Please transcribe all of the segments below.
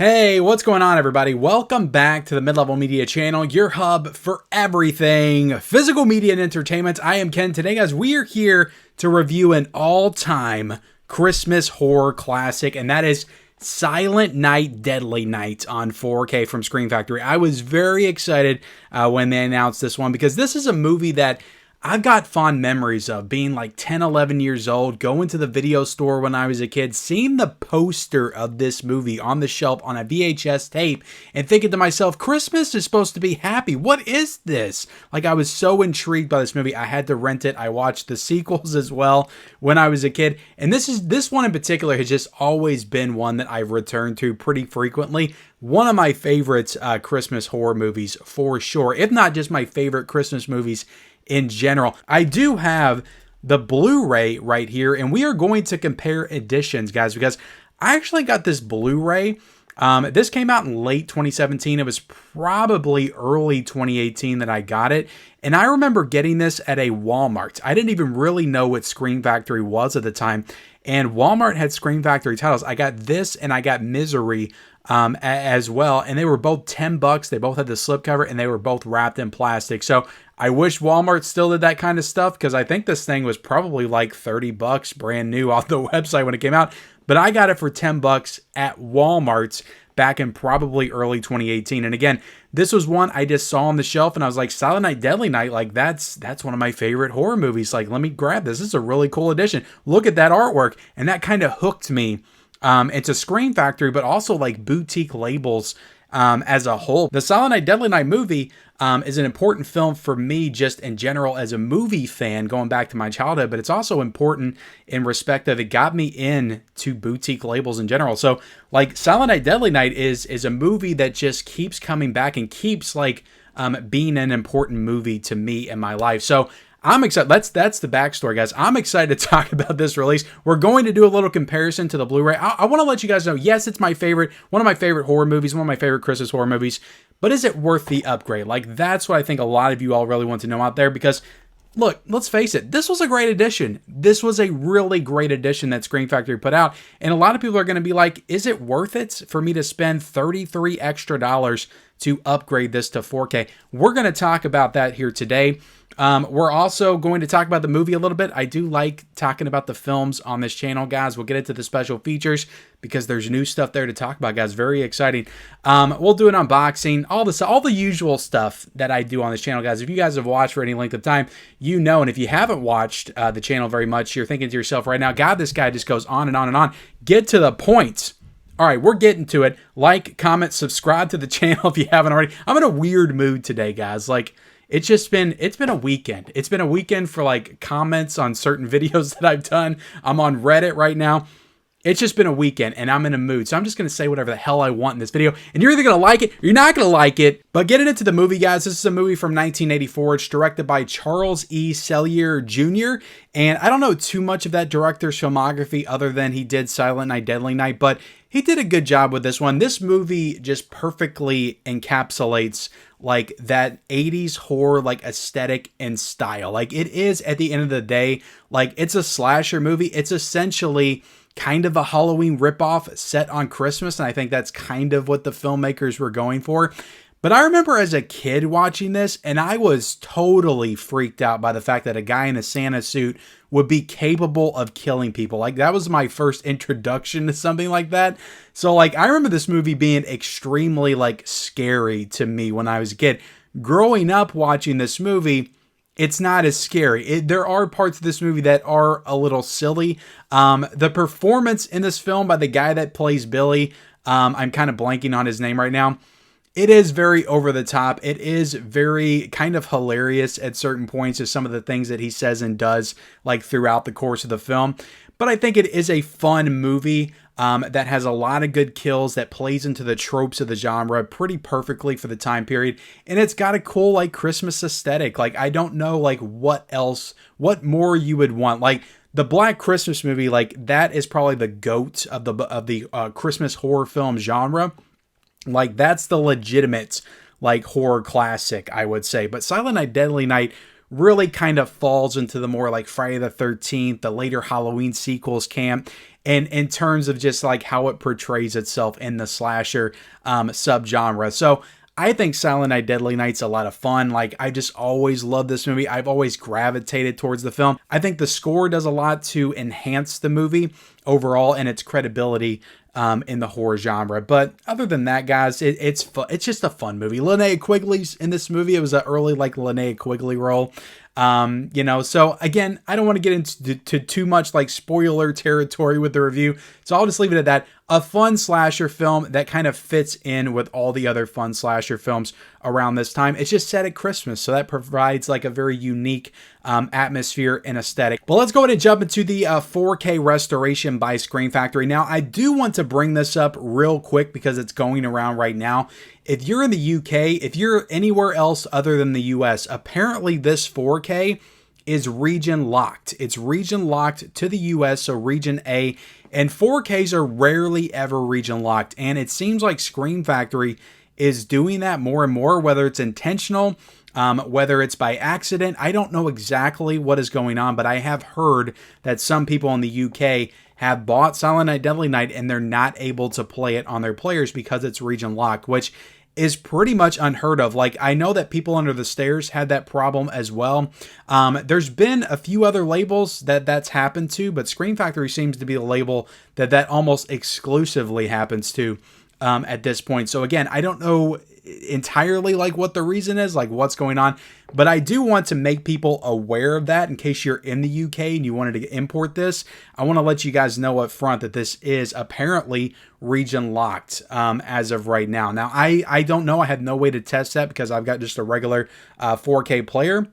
Hey, what's going on, everybody? Welcome back to the Mid-Level Media channel, your hub for everything physical media and entertainment. I am Ken. Today, guys, we are here to review an all-time Christmas horror classic, and that is Silent Night, Deadly Night on 4K from Scream Factory. I was very excited when they announced this one because this is a movie that I've got fond memories of being like 10, 11 years old, going to the video store when I was a kid, seeing the poster of this movie on the shelf on a VHS tape and thinking to myself, Christmas is supposed to be happy. What is this? Like, I was so intrigued by this movie. I had to rent it. I watched the sequels as well when I was a kid. And this one in particular has just always been one that I've returned to pretty frequently. One of my favorites Christmas horror movies for sure, if not just my favorite Christmas movies in general. I do have the Blu-ray right here, and we are going to compare editions, guys, because I actually got this Blu-ray. This came out in late 2017. It was probably early 2018 that I got it. And I remember getting this at a Walmart. I didn't even really know what Scream Factory was at the time. And Walmart had Scream Factory titles. I got this and I got Misery as well. And they were both $10. They both had the slipcover and they were both wrapped in plastic. So I wish Walmart still did that kind of stuff, because I think this thing was probably like $30 brand new off the website when it came out. But I got it for $10 at Walmart back in probably early 2018. And again, this was one I just saw on the shelf and I was like, Silent Night, Deadly Night, like that's one of my favorite horror movies. Like, let me grab this. This is a really cool edition. Look at that artwork. And that kind of hooked me into Scream Factory, but also like boutique labels as a whole. The Silent Night, Deadly Night movie is an important film for me just in general as a movie fan going back to my childhood, but it's also important in respect of it got me in to boutique labels in general. So like Silent Night, Deadly Night is a movie that just keeps coming back and keeps like being an important movie to me in my life. So I'm excited. That's the backstory, guys. I'm excited to talk about this release. We're going to do a little comparison to the Blu-ray. I want to let you guys know, yes, it's my favorite, one of my favorite horror movies, one of my favorite Christmas horror movies, but is it worth the upgrade? Like, that's what I think a lot of you all really want to know out there, because look, let's face it, this was a great edition. This was a really great edition that Scream Factory put out, and a lot of people are going to be like, is it worth it for me to spend $33 extra to upgrade this to 4K? We're going to talk about that here today. We're also going to talk about the movie a little bit. I do like talking about the films on this channel, guys. We'll get into the special features because there's new stuff there to talk about, guys. Very exciting. We'll do an unboxing, all the usual stuff that I do on this channel, guys. If you guys have watched for any length of time, you know, and if you haven't watched the channel very much, you're thinking to yourself right now, God, this guy just goes on and on and on. Get to the point. All right, we're getting to it. Like, comment, subscribe to the channel if you haven't already. I'm in a weird mood today, guys. Like, it's been a weekend. It's been a weekend for like comments on certain videos that I've done. I'm on Reddit right now. It's just been a weekend and I'm in a mood. So I'm just going to say whatever the hell I want in this video. And you're either going to like it or you're not going to like it. But getting into the movie, guys, this is a movie from 1984. It's directed by Charles E. Sellier Jr. And I don't know too much of that director's filmography other than he did Silent Night, Deadly Night. But he did a good job with this one. This movie just perfectly encapsulates like that 80s horror like aesthetic and style. Like, it is, at the end of the day, like, it's a slasher movie. It's essentially kind of a Halloween ripoff set on Christmas, and I think that's kind of what the filmmakers were going for. But I remember as a kid watching this, and I was totally freaked out by the fact that a guy in a Santa suit would be capable of killing people. Like, that was my first introduction to something like that. So, like, I remember this movie being extremely, like, scary to me when I was a kid. Growing up watching this movie, it's not as scary. There are parts of this movie that are a little silly. The performance in this film by the guy that plays Billy, I'm kind of blanking on his name right now. It is very over the top. It is very kind of hilarious at certain points of some of the things that he says and does like throughout the course of the film. But I think it is a fun movie that has a lot of good kills, that plays into the tropes of the genre pretty perfectly for the time period. And it's got a cool like Christmas aesthetic. Like, I don't know like what more you would want. Like, the Black Christmas movie, like, that is probably the GOAT of the Christmas horror film genre. Like, that's the legitimate like horror classic, I would say. But Silent Night, Deadly Night really kind of falls into the more like Friday the 13th, the later Halloween sequels camp. And in terms of just like how it portrays itself in the slasher subgenre. So I think Silent Night, Deadly Night's a lot of fun. Like, I just always love this movie. I've always gravitated towards the film. I think the score does a lot to enhance the movie overall and its credibility in the horror genre. But other than that, guys, it's fun. It's just a fun movie. Linnea Quigley's in this movie. It was an early like Linnea Quigley role. So again, I don't want to get into too much like spoiler territory with the review. So I'll just leave it at that. A fun slasher film that kind of fits in with all the other fun slasher films around this time. It's just set at Christmas, so that provides like a very unique atmosphere and aesthetic. But let's go ahead and jump into the 4K restoration by Scream Factory. Now, I do want to bring this up real quick because it's going around right now. If you're in the UK, if you're anywhere else other than the US, apparently this 4K is region locked. It's region locked to the US, so region A, and 4Ks are rarely ever region locked. And it seems like Scream Factory is doing that more and more, whether it's intentional, whether it's by accident. I don't know exactly what is going on, but I have heard that some people in the UK have bought Silent Night, Deadly Night, and they're not able to play it on their players because it's region locked, which is pretty much unheard of. Like, I know that People Under the Stairs had that problem as well. There's been a few other labels that's happened to, but Scream Factory seems to be the label that almost exclusively happens to at this point. So again, I don't know entirely like what the reason is, like what's going on, but I do want to make people aware of that in case you're in the UK and you wanted to import this. I want to let you guys know up front that this is apparently region locked as of right now. Now, I don't know. I had no way to test that because I've got just a regular 4K player.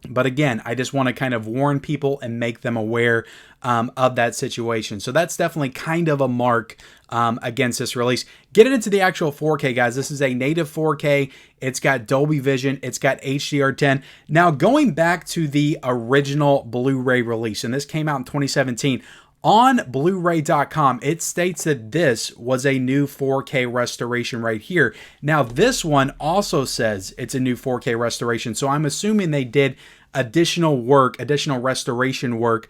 But again, I just want to kind of warn people and make them aware of that situation. So that's definitely kind of a mark against this release. Get it into the actual 4K, guys. This is a native 4K. It's got Dolby Vision. It's got HDR10. Now, going back to the original Blu-ray release, and this came out in 2017, on Blu-ray.com, it states that this was a new 4K restoration right here. Now, this one also says it's a new 4K restoration, so I'm assuming they did additional work, additional restoration work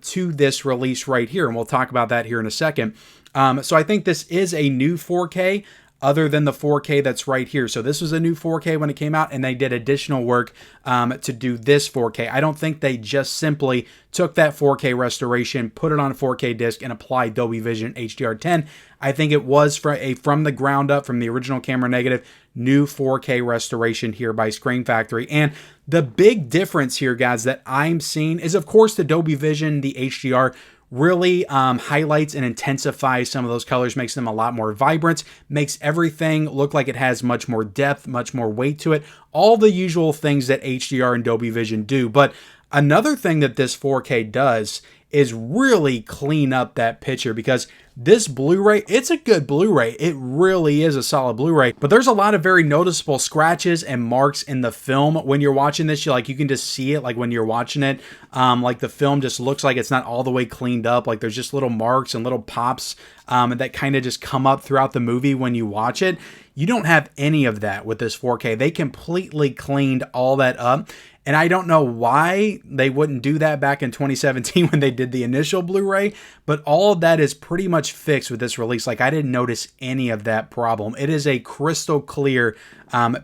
to this release right here, and we'll talk about that here in a second. So I think this is a new 4K other than the 4K that's right here. So this was a new 4K when it came out, and they did additional work to do this 4K. I don't think they just simply took that 4K restoration, put it on a 4K disc, and applied Dolby Vision HDR10. I think it was from the ground up, from the original camera negative, new 4K restoration here by Scream Factory. And the big difference here, guys, that I'm seeing is, of course, the Dolby Vision, the HDR, really highlights and intensifies some of those colors, makes them a lot more vibrant, makes everything look like it has much more depth, much more weight to it, all the usual things that HDR and Dolby Vision do. But another thing that this 4K does is really clean up that picture, because this Blu-ray, it's a good Blu-ray. It really is a solid Blu-ray, but there's a lot of very noticeable scratches and marks in the film. When you're watching this, you can just see it, like when you're watching it, like the film just looks like it's not all the way cleaned up. Like there's just little marks and little pops that kind of just come up throughout the movie when you watch it. You don't have any of that with this 4K. They completely cleaned all that up. And I don't know why they wouldn't do that back in 2017 when they did the initial Blu-ray, but all of that is pretty much fixed with this release. Like, I didn't notice any of that problem. It is a crystal clear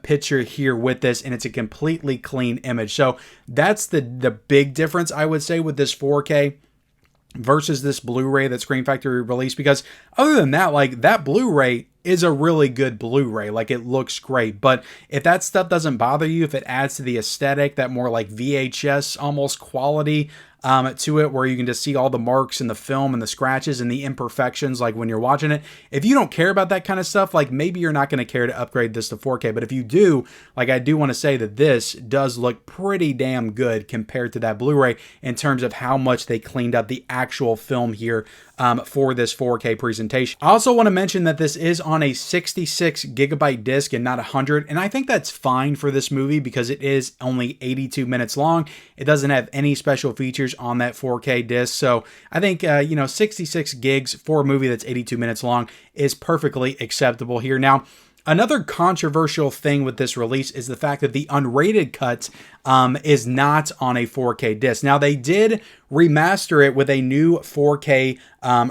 picture here with this, and it's a completely clean image. So that's the big difference, I would say, with this 4K versus this Blu-ray that Scream Factory released, because other than that, like, that Blu-ray is a really good Blu-ray. Like, it looks great. But if that stuff doesn't bother you, if it adds to the aesthetic, that more like VHS almost quality to it, where you can just see all the marks in the film and the scratches and the imperfections, like when you're watching it, if you don't care about that kind of stuff, like, maybe you're not going to care to upgrade this to 4K. But if you do, like, I do want to say that this does look pretty damn good compared to that Blu-ray in terms of how much they cleaned up the actual film here for this 4K presentation. I also want to mention that this is on a 66 gigabyte disc and not 100, and I think that's fine for this movie because it is only 82 minutes long. It doesn't have any special features on that 4K disc, so I think 66 gigs for a movie that's 82 minutes long is perfectly acceptable here. Now, Another controversial thing with this release is the fact that the unrated cut is not on a 4K disc. Now, they did remaster it with a new 4K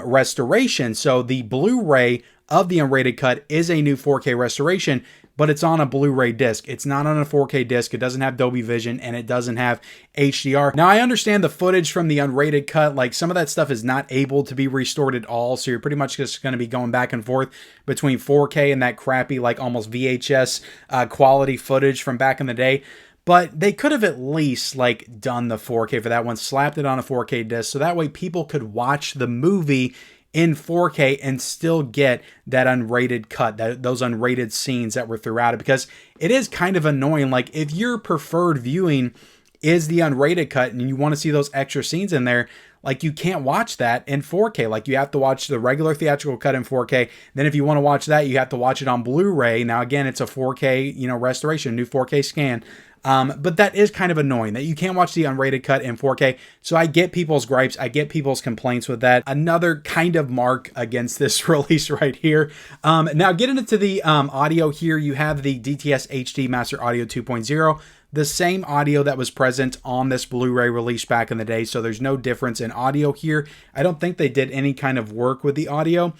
restoration. So the Blu-ray of the unrated cut is a new 4K restoration, but it's on a Blu-ray disc. It's not on a 4K disc. It doesn't have Dolby Vision, and it doesn't have HDR. Now, I understand the footage from the unrated cut. Like, some of that stuff is not able to be restored at all, so you're pretty much just going to be going back and forth between 4K and that crappy, like, almost VHS quality footage from back in the day. But they could have at least, like, done the 4K for that one, slapped it on a 4K disc, so that way people could watch the movie in 4K and still get that unrated cut, those unrated scenes that were throughout it, because it is kind of annoying. Like, if your preferred viewing is the unrated cut and you want to see those extra scenes in there, like, you can't watch that in 4K. Like, you have to watch the regular theatrical cut in 4K. Then if you want to watch that, you have to watch it on Blu-ray. Now, again, it's a 4K, restoration, new 4K scan. But that is kind of annoying that you can't watch the unrated cut in 4K. So I get people's gripes. I get people's complaints with that. Another kind of mark against this release right here. Now getting into the audio here, you have the DTS HD Master Audio 2.0. The same audio that was present on this Blu-ray release back in the day. So there's no difference in audio here. I don't think they did any kind of work with the audio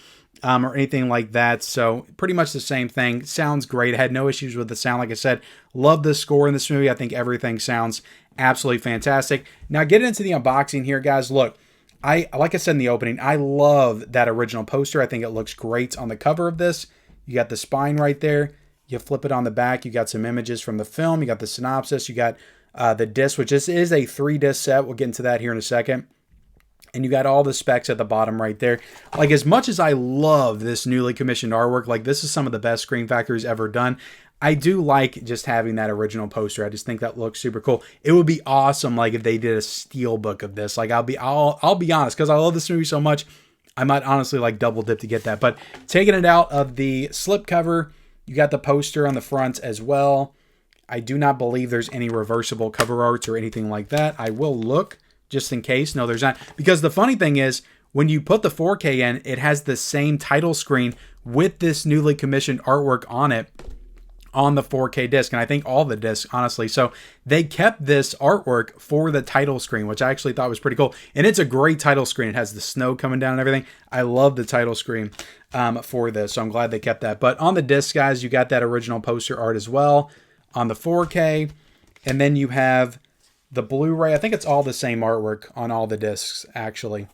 or anything like that. So pretty much the same thing. Sounds great. I had no issues with the sound. Like I said, love the score in this movie. I think everything sounds absolutely fantastic. Now getting into the unboxing here, guys, look, like I said in the opening, I love that original poster. I think it looks great on the cover of this. You got the spine right there. You flip it on the back. You got some images from the film. You got the synopsis. You got the disc, which is a 3-disc set. We'll get into that here in a second. And you got all the specs at the bottom right there. Like, as much as I love this newly commissioned artwork, like, this is some of the best Scream Factory's ever done, I do like just having that original poster. I just think that looks super cool. It would be awesome, like, if they did a steelbook of this. Like, I'll be honest, because I love this movie so much, I might honestly, like, double dip to get that. But taking it out of the slipcover, you got the poster on the front as well. I do not believe there's any reversible cover arts or anything like that. I will look just in case. No, there's not. Because the funny thing is, when you put the 4K in, it has the same title screen with this newly commissioned artwork on it on the 4K disc. And I think all the discs, honestly. So they kept this artwork for the title screen, which I actually thought was pretty cool. And it's a great title screen. It has the snow coming down and everything. I love the title screen for this. So I'm glad they kept that. But on the disc, guys, you got that original poster art as well on the 4K. And then you have the Blu-ray. I think it's all the same artwork on all the discs, actually.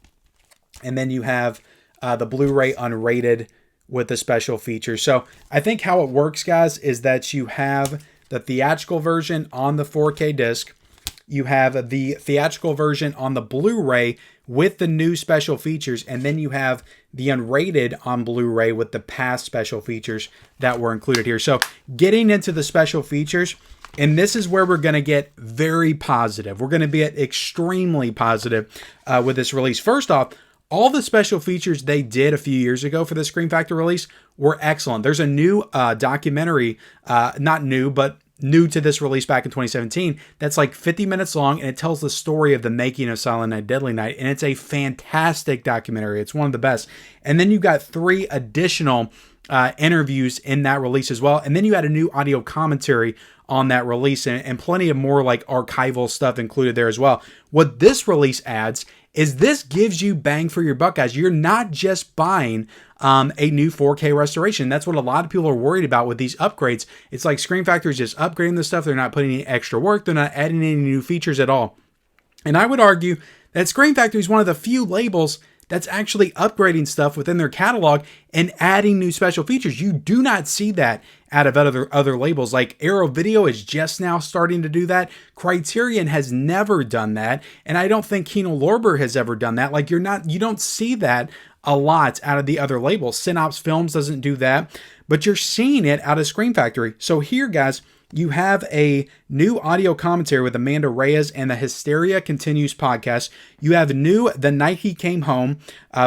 And then you have the Blu-ray unrated with the special features. So I think how it works, guys, is that you have the theatrical version on the 4K disc. You have the theatrical version on the Blu-ray with the new special features. And then you have the unrated on Blu-ray with the past special features that were included here. So getting into the special features, and this is where we're going to get very positive. We're going to be extremely positive with this release. First off, all the special features they did a few years ago for the Scream Factory release were excellent. There's a new documentary, not new, but new to this release back in 2017, that's like 50 minutes long, and it tells the story of the making of Silent Night, Deadly Night, and it's a fantastic documentary. It's one of the best. And then you got 3 additional interviews in that release as well, and then you had a new audio commentary on that release, and plenty of more like archival stuff included there as well. What this release adds is this gives you bang for your buck, guys. You're not just buying a new 4K restoration. That's what a lot of people are worried about with these upgrades. It's like Scream Factory is just upgrading the stuff. They're not putting any extra work. They're not adding any new features at all. And I would argue that Scream Factory is one of the few labels that's actually upgrading stuff within their catalog and adding new special features. You do not see that out of other labels. Like Arrow Video is just now starting to do that. Criterion has never done that. And I don't think Kino Lorber has ever done that. Like you don't see that a lot out of the other labels. Synops Films doesn't do that, but you're seeing it out of Scream Factory. So here, guys, you have a new audio commentary with Amanda Reyes and the Hysteria Continues podcast. You have new The Night He Came Home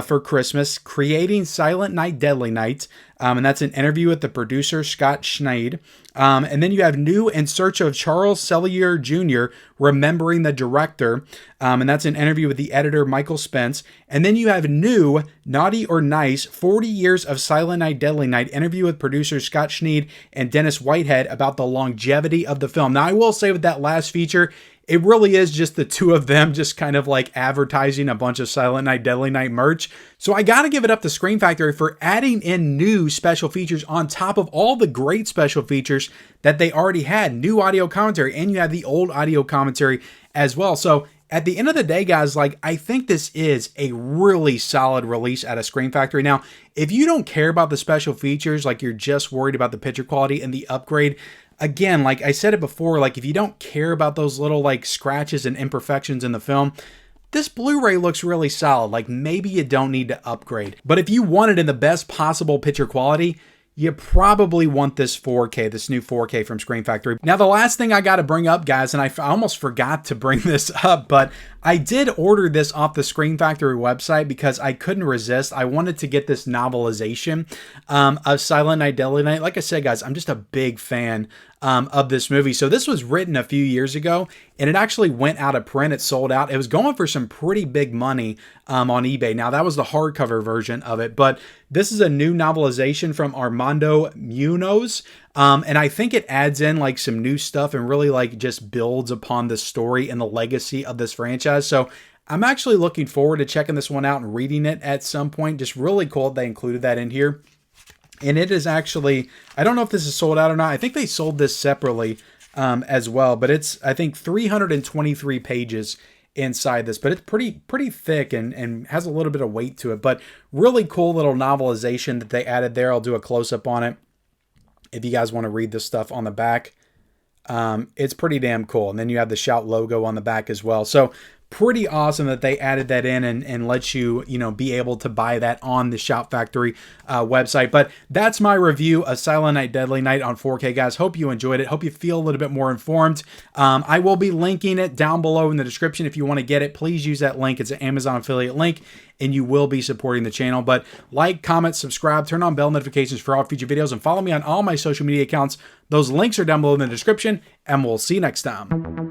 for Christmas, Creating Silent Night, Deadly Night, And that's an interview with the producer, Scott Schneid. And then you have New in Search of Charles Cellier Jr., Remembering the Director. And that's an interview with the editor, Michael Spence. And then you have New, Naughty or Nice, 40 Years of Silent Night, Deadly Night, interview with producers Scott Schneid and Dennis Whitehead about the longevity of the film. Now, I will say with that last feature, it really is just the two of them just kind of like advertising a bunch of Silent Night, Deadly Night merch. So I got to give it up to Screen Factory for adding in new special features on top of all the great special features that they already had. New audio commentary, and you have the old audio commentary as well. So at the end of the day, guys, like, I think this is a really solid release out of Screen Factory. Now, if you don't care about the special features, like you're just worried about the picture quality and the upgrade, again, like I said it before, like if you don't care about those little like scratches and imperfections in the film, this Blu-ray looks really solid. Like maybe you don't need to upgrade. But if you want it in the best possible picture quality, you probably want this 4K, this new 4K from Screen Factory. Now, the last thing I got to bring up, guys, and I almost forgot to bring this up, but I did order this off the Screen Factory website because I couldn't resist. I wanted to get this novelization of Silent Night, Deadly Night. Like I said, guys, I'm just a big fan of this movie. So this was written a few years ago, and it actually went out of print. It sold out. It was going for some pretty big money on eBay. Now, that was the hardcover version of it, but this is a new novelization from Armando Munoz. And I think it adds in like some new stuff and really like just builds upon the story and the legacy of this franchise. So I'm actually looking forward to checking this one out and reading it at some point. Just really cool they included that in here. And it is actually, I don't know if this is sold out or not. I think they sold this separately as well, but it's, I think, 323 pages inside this, but it's pretty thick and has a little bit of weight to it, but really cool little novelization that they added there. I'll do a close-up on it if you guys want to read this stuff on the back. It's pretty damn cool. And then you have the Shout logo on the back as well. So pretty awesome that they added that in and let you, be able to buy that on the Shout Factory website. But that's my review of Silent Night, Deadly Night on 4K, guys. Hope you enjoyed it. Hope you feel a little bit more informed. I will be linking it down below in the description. If you want to get it, please use that link. It's an Amazon affiliate link, and you will be supporting the channel. But like, comment, subscribe, turn on bell notifications for all future videos, and follow me on all my social media accounts. Those links are down below in the description, and we'll see you next time.